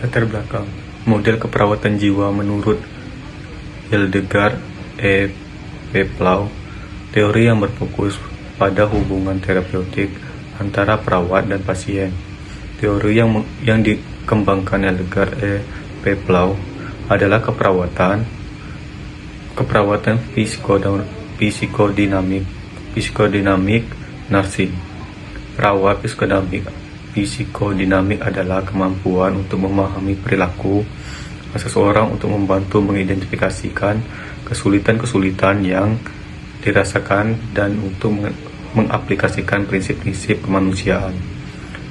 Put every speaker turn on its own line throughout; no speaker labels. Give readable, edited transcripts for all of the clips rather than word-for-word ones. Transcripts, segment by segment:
Latar belakang model keperawatan jiwa menurut Hildegard E. Peplau, teori yang berfokus pada hubungan terapeutik antara perawat dan pasien. Teori yang dikembangkan Hildegard E. Peplau adalah keperawatan psikodinamik narsi. Perawat psikodinamik adalah kemampuan untuk memahami perilaku seseorang untuk membantu mengidentifikasikan kesulitan-kesulitan yang dirasakan dan untuk mengaplikasikan prinsip-prinsip kemanusiaan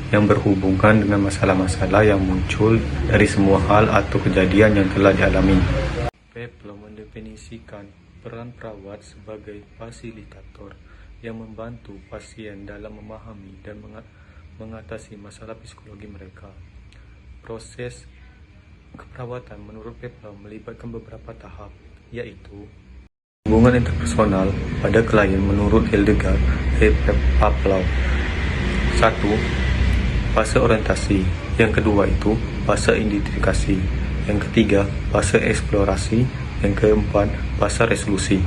yang berhubungan dengan masalah-masalah yang muncul dari semua hal atau kejadian yang telah dialami. Peplau mendefinisikan peran perawat sebagai fasilitator yang membantu pasien dalam memahami dan mengatasi masalah psikologi mereka. Proses keperawatan menurut Peplau melibatkan beberapa tahap, yaitu hubungan interpersonal pada klien menurut Hildegard E. Peplau. 1. Fase orientasi. Yang kedua itu fase identifikasi. Yang ketiga fase eksplorasi. Yang keempat fase resolusi.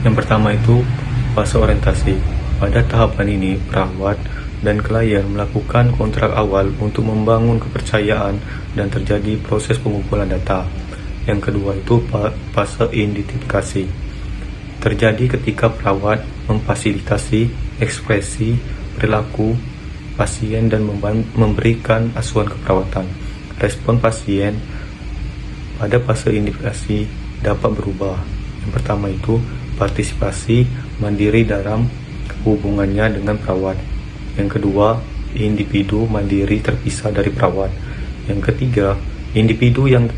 Yang pertama itu fase orientasi. Pada tahapan ini perawat dan klien melakukan kontrak awal untuk membangun kepercayaan dan terjadi proses pengumpulan data. Yang kedua itu fase identifikasi. Terjadi ketika perawat memfasilitasi ekspresi perilaku pasien dan memberikan asuhan keperawatan. Respon pasien pada fase identifikasi dapat berubah. Yang pertama itu partisipasi mandiri dalam hubungannya dengan perawat. Yang kedua, individu mandiri terpisah dari perawat. Yang ketiga, individu yang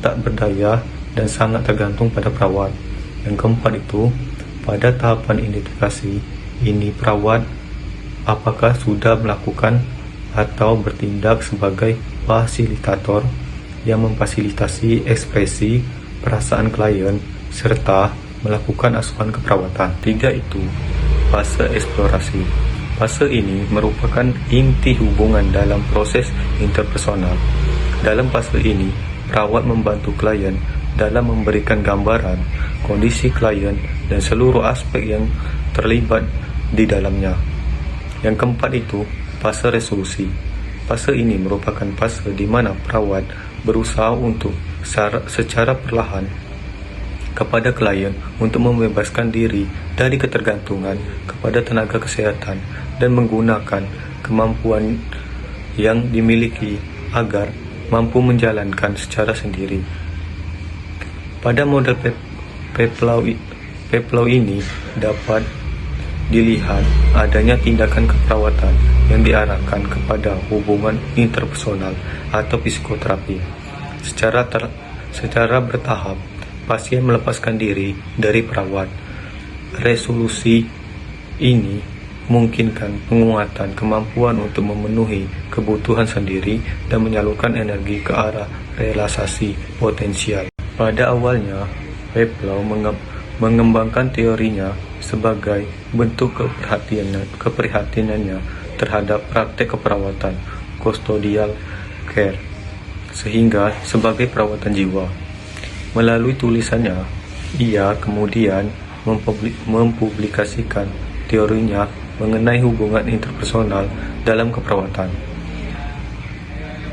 tak berdaya dan sangat tergantung pada perawat. Yang keempat itu, pada tahapan identifikasi ini perawat apakah sudah melakukan atau bertindak sebagai fasilitator yang memfasilitasi ekspresi perasaan klien serta melakukan asuhan keperawatan. 3 itu fase eksplorasi. Fase ini merupakan inti hubungan dalam proses interpersonal. Dalam fase ini, perawat membantu klien dalam memberikan gambaran kondisi klien dan seluruh aspek yang terlibat di dalamnya. Yang keempat itu fase resolusi. Fase ini merupakan fase di mana perawat berusaha untuk secara perlahan kepada klien untuk membebaskan diri dari ketergantungan kepada tenaga kesehatan dan menggunakan kemampuan yang dimiliki agar mampu menjalankan secara sendiri. Pada model Peplau ini dapat dilihat adanya tindakan keperawatan yang diarahkan kepada hubungan interpersonal atau psikoterapi. Secara bertahap, pasien melepaskan diri dari perawat. Resolusi ini memungkinkan penguatan kemampuan untuk memenuhi kebutuhan sendiri dan menyalurkan energi ke arah relaksasi potensial. Pada awalnya, Peplau mengembangkan teorinya sebagai bentuk keprihatinannya terhadap praktek keperawatan custodial care, sehingga sebagai perawatan jiwa. Melalui tulisannya, ia kemudian mempublikasikan teorinya mengenai hubungan interpersonal dalam keperawatan,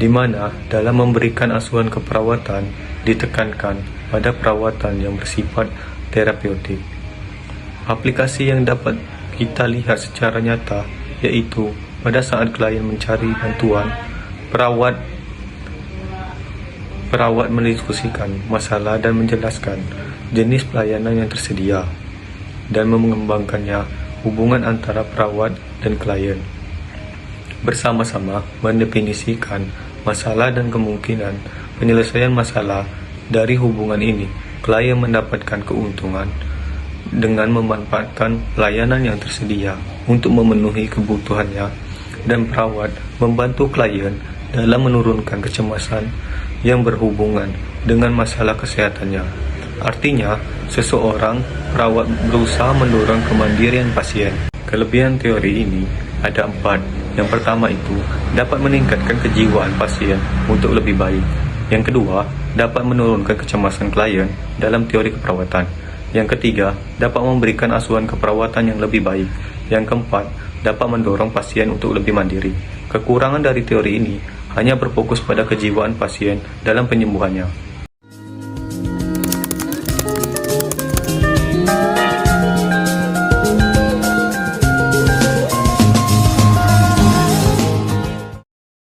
di mana dalam memberikan asuhan keperawatan ditekankan pada perawatan yang bersifat terapeutik. Aplikasi yang dapat kita lihat secara nyata yaitu pada saat klien mencari bantuan, perawat mendiskusikan masalah dan menjelaskan jenis pelayanan yang tersedia dan mengembangkannya hubungan antara perawat dan klien. Bersama-sama mendefinisikan masalah dan kemungkinan penyelesaian masalah dari hubungan ini. Klien mendapatkan keuntungan dengan memanfaatkan layanan yang tersedia untuk memenuhi kebutuhannya, dan perawat membantu klien dalam menurunkan kecemasan yang berhubungan dengan masalah kesehatannya. Artinya, seseorang perawat berusaha mendorong kemandirian pasien. Kelebihan teori ini ada 4. Yang pertama itu dapat meningkatkan kejiwaan pasien untuk lebih baik. Yang kedua, dapat menurunkan kecemasan klien dalam teori keperawatan. Yang ketiga, dapat memberikan asuhan keperawatan yang lebih baik. Yang keempat, dapat mendorong pasien untuk lebih mandiri. Kekurangan dari teori ini hanya berfokus pada kejiwaan pasien dalam penyembuhannya.